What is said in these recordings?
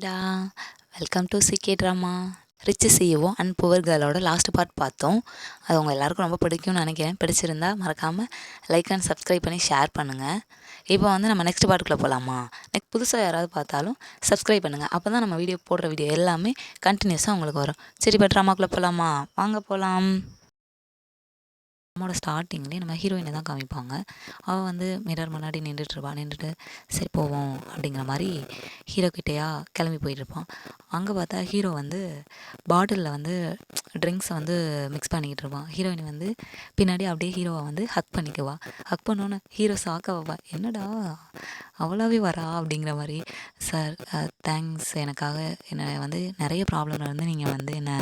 டா welcome to CK drama. Rich CEO and poor கேர்ளோட last part பார்த்தோம். அது உங்கள் எல்லாருக்கும் ரொம்ப பிடிக்கும்னு நினைக்கிறேன். பிடிச்சிருந்தா மறக்காமல் லைக் அண்ட் சப்ஸ்கிரைப் பண்ணி ஷேர் பண்ணுங்கள். இப்போ வந்து நம்ம நெக்ஸ்ட் பார்ட்டுக்குள்ளே போகலாமா? நெக்ஸ்ட் புதுசாக யாராவது பார்த்தாலும் சப்ஸ்கிரைப் பண்ணுங்கள். அப்போ தான் நம்ம போடுற வீடியோ எல்லாமே கண்டினியூஸாக உங்களுக்கு வரும். சரி, இப்போ ட்ராமாக்குள்ளே போகலாமா? வாங்க போகலாம். நம்மளோட ஸ்டார்டிங்லேயே நம்ம ஹீரோயினை தான் காமிப்பாங்க. அவள் வந்து மிரர் முன்னாடி நின்றுட்டு சரி போவோம் அப்படிங்கிற மாதிரி ஹீரோ கிட்டேயா கிளம்பி போயிட்டுருப்பான். அங்கே பார்த்தா ஹீரோ வந்து பாட்டிலில் வந்து ட்ரிங்க்ஸை வந்து மிக்ஸ் பண்ணிக்கிட்டு இருப்பான். ஹீரோயின் வந்து பின்னாடி அப்படியே ஹீரோவை வந்து ஹக் பண்ணிக்குவா. ஹக் பண்ணோன்னே ஹீரோ சாக்க என்னடா அவ்வளோவே வரா அப்படிங்கிற மாதிரி. சார் தேங்க்ஸ், எனக்காக என்னை வந்து நிறைய ப்ராப்ளம்ல இருந்து நீங்கள் வந்து என்னை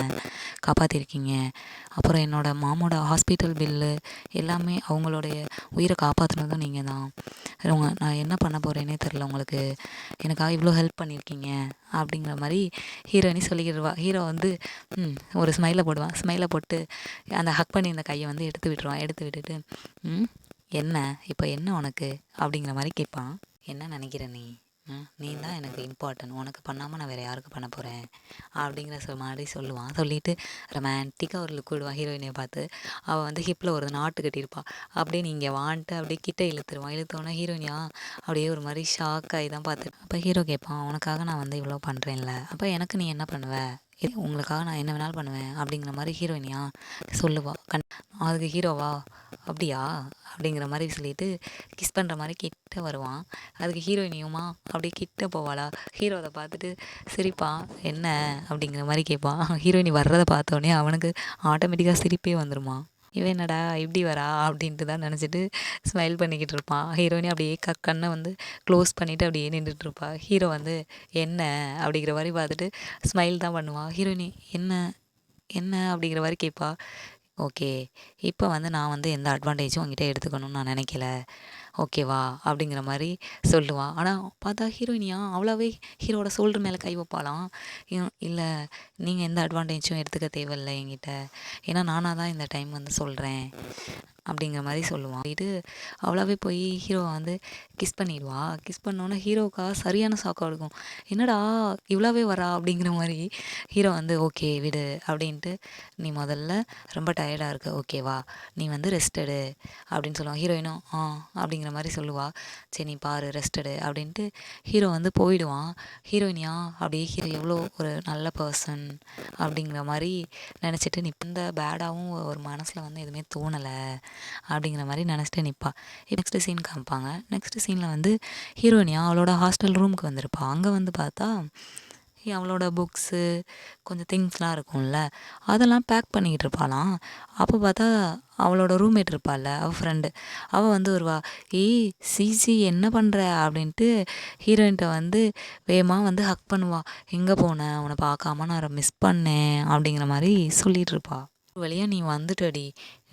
காப்பாற்றிருக்கீங்க. அப்புறம் என்னோடய மாமோட ஹாஸ்பிட்டல் பில்லு எல்லாமே அவங்களுடைய உயிரை காப்பாற்றினதும் நீங்கள் தான். நான் என்ன பண்ண போகிறேன்னே தெரில, உங்களுக்கு எனக்காக இவ்வளோ ஹெல்ப் பண்ணியிருக்கீங்க அப்படிங்கிற மாதிரி ஹீரோயினி சொல்லிக்கிடுவா. ஹீரோ வந்து ஒரு ஸ்மைலை போடுவான். ஸ்மைலை போட்டு அந்த ஹக் பண்ணி இந்த கையை வந்து எடுத்து விட்டுருவான். எடுத்து விட்டுட்டு என்ன இப்போ என்ன உனக்கு அப்படிங்கிற மாதிரி கேட்பான். என்ன நினைக்கிற நீ தான் எனக்கு இம்பார்ட்டன்ட், உனக்கு பண்ணாமல் நான் வேறு யாருக்கு பண்ண போகிறேன் அப்படிங்கிற மாதிரி சொல்லுவான். சொல்லிவிட்டு ரொமான்டிக்காக ஒரு லுக் விடுவான் ஹீரோயினை பார்த்து. அவள் வந்து ஹிப்பில் ஒரு நாட்டு கட்டியிருப்பாள். அப்படியே நீங்கள் வான்ட்டு அப்படியே கிட்டே இழுத்துருவான். இழுத்தோன்னே ஹீரோயினியா அப்படியே ஒரு மாதிரி ஷாக் ஆகி தான் பார்த்து. அப்போ ஹீரோ கேட்பான், உனக்காக நான் வந்து இவ்வளோ பண்ணுறேன்ல, அப்போ எனக்கு நீ என்ன பண்ணுவ? உங்களுக்காக நான் என்ன வேணாலும் பண்ணுவேன் அப்படிங்கிற மாதிரி ஹீரோயினியா சொல்லுவா. அதுக்கு ஹீரோவா அப்படியா அப்படிங்கிற மாதிரி சொல்லிட்டு கிஸ் பண்ணுற மாதிரி கிட்ட வருவான். அதுக்கு ஹீரோயினியுமா அப்படியே கிட்ட போவாளா. ஹீரோ அதை பார்த்துட்டு சிரிப்பான். என்ன அப்படிங்கிற மாதிரி கேட்பான். ஹீரோயினி வர்றதை பார்த்தோன்னே அவனுக்கு ஆட்டோமேட்டிக்காக சிரிப்பே வந்துடுமா. இவன் என்னடா இப்படி வரா அப்படின்ட்டு தான் நினச்சிட்டு ஸ்மைல் பண்ணிக்கிட்டு இருப்பான். ஹீரோயினி அப்படியே கண்ணை வந்து க்ளோஸ் பண்ணிவிட்டு அப்படியே நின்றுட்டுருப்பா. ஹீரோ வந்து என்ன அப்படிங்கிற மாதிரி பார்த்துட்டு ஸ்மைல் தான் பண்ணுவான். ஹீரோயினி என்ன என்ன அப்படிங்கிற மாதிரி கேட்பா. ஓகே, இப்போ வந்து நான் வந்து எந்த அட்வான்டேஜும் உங்ககிட்ட எடுத்துக்கணும்னு நான் நினைக்கல, ஓகேவா அப்படிங்கிற மாதிரி சொல்லுவான். ஆனால் பார்த்தா ஹீரோயினியா அவ்வளோவே ஹீரோட ஷோல்டர் மேலே கை வைப்பாளாம். இல்லை, நீங்கள் எந்த அட்வான்டேஜும் எடுத்துக்க தேவையில்லை என்கிட்ட, ஏன்னா நானாக தான் இந்த டைம் வந்து சொல்கிறேன் அப்படிங்கிற மாதிரி சொல்லுவான். இது அவ்வளோவே போய் ஹீரோவை வந்து கிஸ் பண்ணிடுவா. கிஸ் பண்ணோன்னே ஹீரோவுக்காக சரியான ஷாக்காக இருக்கும். என்னடா இவ்வளோவே வரா அப்படிங்கிற மாதிரி. ஹீரோ வந்து ஓகே விடு அப்படின்ட்டு, நீ முதல்ல ரொம்ப டயர்டாக இருக்க, ஓகேவா, நீ வந்து ரெஸ்ட் எடு அப்படின்னு சொல்லுவான். ஹீரோயினும் அப்படிங்கிற மாதிரி சொல்லுவாள். சரி நீ பாரு ரெஸ்ட் எடு அப்படின்ட்டு ஹீரோ வந்து போயிடுவான். ஹீரோயினியா அப்படியே ஹீரோ எவ்வளோ ஒரு நல்ல பர்சன் அப்படிங்கிற மாதிரி நினச்சிட்டு இந்த பேடாகவும் ஒரு மனசில் வந்து எதுவுமே தோணலை அப்படிங்கிற மாதிரி நினச்சிட்டு நிற்பா. நெக்ஸ்ட்டு சீன் காமிப்பாங்க. நெக்ஸ்ட்டு சீனில் வந்து ஹீரோயினியா அவளோட ஹாஸ்டல் ரூமுக்கு வந்திருப்பா. அங்கே வந்து பார்த்தா அவளோட புக்ஸு கொஞ்சம் திங்ஸ்லாம் இருக்கும்ல, அதெல்லாம் பேக் பண்ணிக்கிட்டு இருப்பாளாம். அப்போ பார்த்தா அவளோட ரூம்மேட் இருப்பாள்ல, அவள் ஃப்ரெண்டு, அவள் வந்து வருவா. ஏய் சிசி என்ன பண்ணுற அப்படின்ட்டு ஹீரோயின்ட்ட வந்து வேகமாக வந்து ஹக் பண்ணுவா. எங்கே போனேன், உன்னை பார்க்காம நான் மிஸ் பண்ணேன் அப்படிங்கிற மாதிரி சொல்லிகிட்டு இருப்பா. ஒரு வழியாக நீ வந்துட்டடி,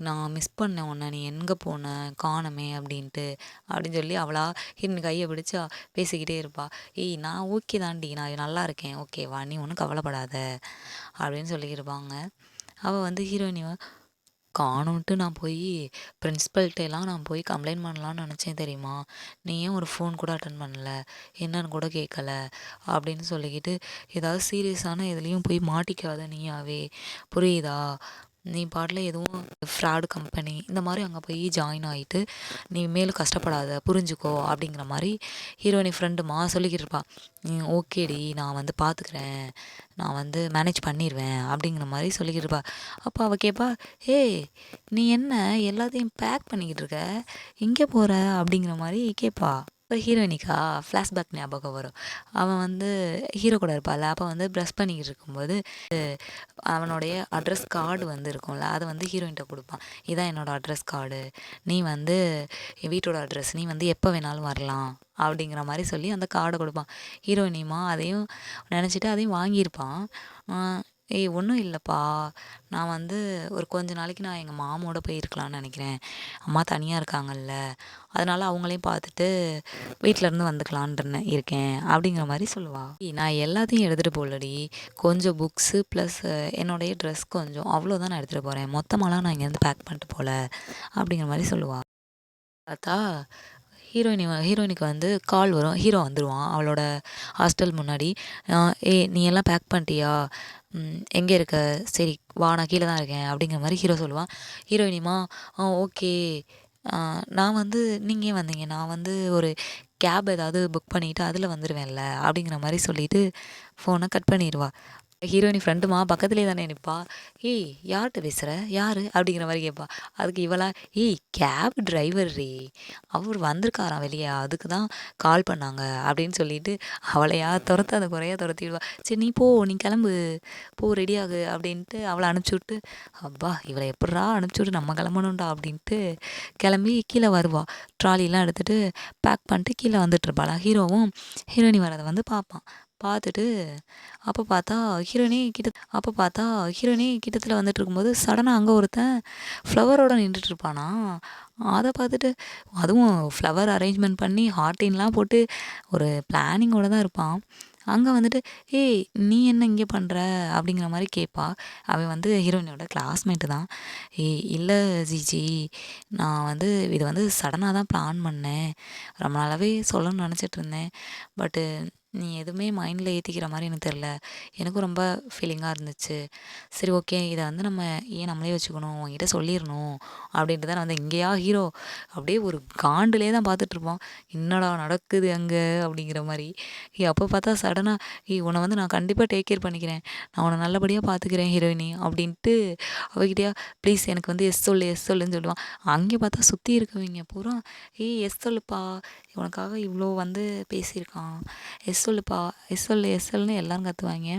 நான் மிஸ் பண்ணேன் உன்னை, நீ எங்கே போன காணமே அப்படின்ட்டு அப்படின்னு சொல்லி அவளா ஹீரோயின் கையை பிடிச்சா பேசிக்கிட்டே இருப்பா. ஏய் நான் ஓகே தாண்டி, நான் நல்லா இருக்கேன், ஓகேவா, நீ ஒன்றும் கவலைப்படாத அப்படின்னு சொல்லியிருப்பாங்க. அவள் வந்து ஹீரோயினி காணுன்ட்டு நான் போய் பிரின்ஸிபல்கிட்டலாம் நான் போய் கம்ப்ளைண்ட் பண்ணலான்னு நினச்சேன் தெரியுமா, நீ ஏன் ஒரு ஃபோன் கூட அட்டன் பண்ணல, என்னன்னு கூட கேட்கல அப்படின்னு சொல்லிக்கிட்டு, ஏதாவது சீரியஸான எதுலேயும் போய் மாட்டிக்காத நீயாவே, புரியுதா, நீ பாட்டில் எதுவும் ஃப்ராடு கம்பெனி இந்த மாதிரி அங்கே போய் ஜாயின் ஆகிட்டு நீ மேலும் கஷ்டப்படாத, புரிஞ்சுக்கோ அப்படிங்கிற மாதிரி ஹீரோயினி ஃப்ரெண்டுமா சொல்லிக்கிட்டு இருப்பா. ஓகேடி, நான் வந்து பார்த்துக்கிறேன், நான் வந்து மேனேஜ் பண்ணிடுவேன் அப்படிங்கிற மாதிரி சொல்லிக்கிட்டு இருப்பா. அப்போ அவள் கேட்பா, ஏய் நீ என்ன எல்லாத்தையும் பேக் பண்ணிக்கிட்டு இருக்க, எங்கே போகிற அப்படிங்கிற மாதிரி கேட்பா. இப்போ ஹீரோயினிக்கா ஃப்ளாஷ்பேக் ஞாபகம் வரும். அவன் வந்து ஹீரோ கூட இருப்பாள். அப்போ வந்து ப்ரஷ் பண்ணிக்கிட்டு இருக்கும்போது அவனுடைய அட்ரஸ் கார்டு வந்து இருக்கும்ல, அதை வந்து ஹீரோயின்கிட்ட கொடுப்பான். இதான் என்னோடய அட்ரஸ் கார்டு, நீ வந்து என் வீட்டோட அட்ரஸ், நீ வந்து எப்போ வேணாலும் வரலாம் அப்படிங்கிற மாதிரி சொல்லி அந்த கார்டை கொடுப்பான். ஹீரோயினியுமா அதையும் நினச்சிட்டு அதையும் வாங்கியிருப்பான். ஏய் ஒன்றும் இல்லைப்பா, நான் வந்து ஒரு கொஞ்ச நாளைக்கு நான் எங்கள் மாமோட போயிருக்கலான்னு நினைக்கிறேன், அம்மா தனியாக இருக்காங்கல்ல, அதனால் அவங்களையும் பார்த்துட்டு வீட்டிலேருந்து வந்துக்கலான் இருக்கேன் அப்படிங்கிற மாதிரி சொல்லுவாள். நான் எல்லாத்தையும் எடுத்துகிட்டு போகலடி, கொஞ்சம் புக்ஸு ப்ளஸ் என்னுடைய ட்ரெஸ் கொஞ்சம், அவ்வளோதான் நான் எடுத்துகிட்டு போகிறேன், மொத்தமாலாம் நான் இங்கேருந்து பேக் பண்ணிட்டு போகல அப்படிங்கிற மாதிரி சொல்லுவாள். பார்த்தா ஹீரோயினுக்கு வந்து கால் வரும். ஹீரோ வந்துருவான் அவளோட ஹாஸ்டல் முன்னாடி. "ஏய் நீ எல்லாம் பேக் பண்ணிட்டியா? எங்கே இருக்க? சரி வா நான் கீழே தான் இருக்கேன்" அப்படிங்கிற மாதிரி ஹீரோ சொல்லுவான். ஹீரோயினிமா ஓகே, நான் வந்து நீங்கள் ஏன் வந்தீங்க? நான் வந்து ஒரு கேப் ஏதாவது புக் பண்ணிவிட்டு அதில் வந்துடுவேன்ல அப்படிங்கிற மாதிரி சொல்லிட்டு ஃபோனை கட் பண்ணிடுவா. ஹீரோயினி ஃப்ரெண்டுமா பக்கத்துலேயே தானே நிற்பா. "ஏய் யார்கிட்ட பேசுகிற? யார்?" அப்படிங்கிற மாதிரி கேட்பா. அதுக்கு இவளா, "ஏய் கேப் டிரைவர் ரே, அவர் வந்திருக்காராம் வெளியே, அதுக்கு தான் கால் பண்ணாங்க" அப்படின்னு சொல்லிட்டு அவளையா துரத்தாத குறையா துரத்திடுவா. "சரி நீ போ, நீ கிளம்பு, போ ரெடியாகு" அப்படின்ட்டு அவளை அனுப்பிச்சி விட்டு, அப்பா இவளை எப்பட்றா அனுப்பிச்சி விட்டு நம்ம கிளம்பணும்டா அப்படின்ட்டு கிளம்பி கீழே வருவா. ட்ராலிலாம் எடுத்துகிட்டு பேக் பண்ணிட்டு கீழே வந்துட்டுருப்பாளா. ஹீரோவும் ஹீரோயினி வரதை வந்து பார்ப்பான். பார்த்துட்டு அப்போ பார்த்தா ஹீரோயினி கிட்டத்தில் வந்துட்டு இருக்கும்போது சடனாக அங்கே ஒருத்தன் ஃப்ளவரோட நின்றுட்டு இருப்பானா. அதை பார்த்துட்டு, அதுவும் ஃப்ளவர் அரேஞ்ச்மெண்ட் பண்ணி ஹார்டின்லாம் போட்டு ஒரு பிளானிங்கோட தான் இருப்பான். அங்கே வந்துட்டு, "ஏய் நீ என்ன இங்கே பண்ணுற?" அப்படிங்கிற மாதிரி கேட்பா. அவன் வந்து ஹீரோயினோட கிளாஸ்மேட்டு தான். "ஏய் இல்லை ஜிஜி, நான் வந்து இது வந்து சடனாக தான் பிளான் பண்ணேன், ரொம்ப நாளாகவே சொல்லணும்னு நினச்சிட்டு இருந்தேன். பட்டு நீ எதுவுமே மைண்டில் ஏற்றிக்கிற மாதிரி எனக்கு தெரில, எனக்கும் ரொம்ப ஃபீலிங்காக இருந்துச்சு. சரி ஓகே, இதை வந்து நம்ம ஏன் நம்மளே வச்சுக்கணும், உங்ககிட்ட சொல்லிடணும்" அப்படின்ட்டு தான் வந்து இங்கேயா ஹீரோ அப்படியே ஒரு காண்டிலே தான் பார்த்துட்ருப்பான். என்னடா நடக்குது அங்கே அப்படிங்கிற மாதிரி. அப்போ பார்த்தா சடனாக, உன்னை வந்து நான் கண்டிப்பாக டேக் கேர் பண்ணிக்கிறேன், நான் உன்னை நல்லபடியாக பார்த்துக்கிறேன் ஹீரோயினி" அப்படின்ட்டு அவகிட்டயா, "ப்ளீஸ் எனக்கு வந்து எஸ் சொல்லு எஸ் சொல்லுன்னு" சொல்லுவான். அங்கே பார்த்தா சுற்றி இருக்கவங்க பூரா, எஸ் சொல்லுப்பா, உனக்காக இவ்வளோ வந்து பேசியிருக்கான், எஸ் சொல்லுப்பா, எஸ் சொல்லு எஸ் சொல்லுன்னு எல்லோரும் கத்துவாங்க.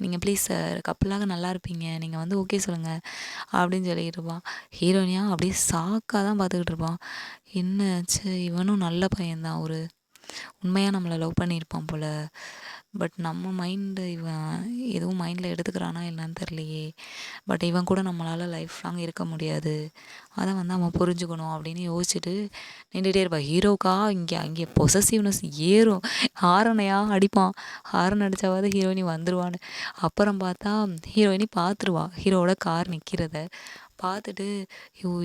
"நீங்கள் ப்ளீஸ் கப்புளாக நல்லா இருப்பீங்க, நீங்கள் வந்து ஓகே சொல்லுங்கள்" அப்படின்னு சொல்லிக்கிட்டு இருப்பான். ஹீரோயினியா அப்படியே ஷாக்காக தான் பார்த்துக்கிட்டு இருப்பான். என்னாச்சு, இவனும் நல்ல பையன்தான், ஒரு உண்மையாக நம்மளை லவ் பண்ணியிருப்பான் போல். பட் நம்ம மைண்டு இவன் எதுவும் மைண்டில் எடுத்துக்கிறானா என்னன்னு தெரியலையே. பட் இவன் கூட நம்மளால் லைஃப் லாங் இருக்க முடியாது, அதை வந்து அவன் புரிஞ்சுக்கணும் அப்படின்னு யோசிச்சுட்டு நின்றுட்டே இருப்பான். ஹீரோக்கா அங்கே பொசசிவ்னஸ் ஏறும். ஹாரனையா அடிப்பான். ஹாரன் அடித்தாவது ஹீரோயினி வந்துடுவான்னு. அப்புறம் பார்த்தா ஹீரோயினி பார்த்துருவா ஹீரோவோட கார் நிற்கிறத. பார்த்துட்டு,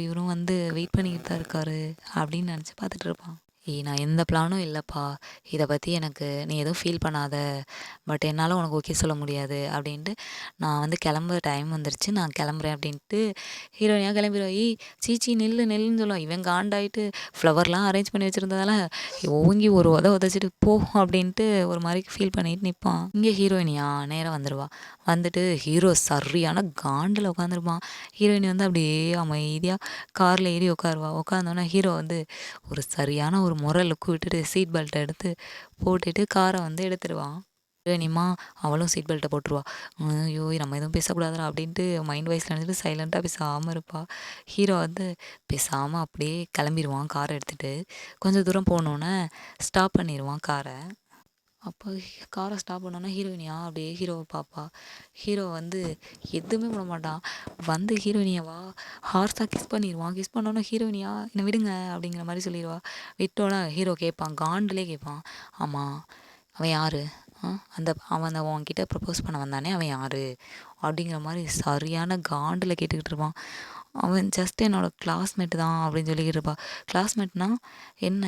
இவரும் வந்து வெயிட் பண்ணிக்கிட்டு தான் இருக்காரு அப்படின்னு நினச்சி பார்த்துட்டு இருப்பான். நான் எந்த பிளானும் இல்லைப்பா, இதை பற்றி எனக்கு நீ எதுவும் ஃபீல் பண்ணாத, பட் என்னால் உனக்கு ஓகே சொல்ல முடியாது அப்படின்ட்டு, நான் வந்து கிளம்ப டைம் வந்துருச்சு, நான் கிளம்புறேன் அப்படின்ட்டு ஹீரோயினாக கிளம்பிடுவா. சீச்சி நில்லு நில்லுன்னு சொல்லுவான். இவன் காண்டாயிட்டு ஃப்ளவர்லாம் அரேஞ்ச் பண்ணி வச்சுருந்ததால ஓங்கி ஒரு உதச்சிட்டு போ அப்படின்ட்டு ஒரு மாதிரி ஃபீல் பண்ணிட்டு நிற்பான். இங்கே ஹீரோயினியா நேராக வந்துடுவா. வந்துட்டு ஹீரோ சரியான காண்டில் உட்காந்துருப்பான். ஹீரோயினி வந்து அப்படியே அமைதியாக காரில் ஏறி உட்காருவா. உட்காந்தோன்னே ஹீரோ வந்து ஒரு சரியான ஒரு லுக்கு விட்டுட்டு சீட் பெல்ட்டை எடுத்து போட்டுட்டு காரை வந்து எடுத்துடுவான். ஹீரோயினிமா அவளும் சீட் பெல்ட்டை போட்டுருவா. ஐயோ நம்ம எதுவும் பேசக்கூடாதுடா அப்படின்ட்டு மைண்ட் வைஸில் நினச்சிட்டு சைலண்ட்டாக பேசாமல் இருப்பா. ஹீரோ வந்து பேசாமல் அப்படியே கிளம்பிடுவான் காரை எடுத்துகிட்டு. கொஞ்சம் தூரம் போனோன்னே ஸ்டாப் பண்ணிடுவான் காரை. அப்போ காரை ஸ்டாப் பண்ணோன்னா ஹீரோயினியா அப்படியே ஹீரோவை பார்ப்பா. ஹீரோ வந்து எதுவுமே பண்ண மாட்டான். வந்து ஹீரோயினியவா ஹார்ஸாக கிஸ் பண்ணிடுவான். கிஸ் பண்ணோன்னா ஹீரோயினியா என்னை விடுங்க அப்படிங்கிற மாதிரி சொல்லிடுவா. விட்டோன்னா ஹீரோ கேட்பான், காண்டிலே கேட்பான், "ஆமாம் அவன் யார்? அவன் உன்கிட்ட ப்ரப்போஸ் பண்ண வந்தானே அவன் யார்?" அப்படிங்கிற மாதிரி சரியான காண்டில் கேட்டுக்கிட்டு இருப்பான். அவன் ஜஸ்ட் என்னோடய கிளாஸ்மேட்டு தான் அப்படின்னு சொல்லிக்கிட்டு இருப்பா. கிளாஸ்மேட்னா என்ன?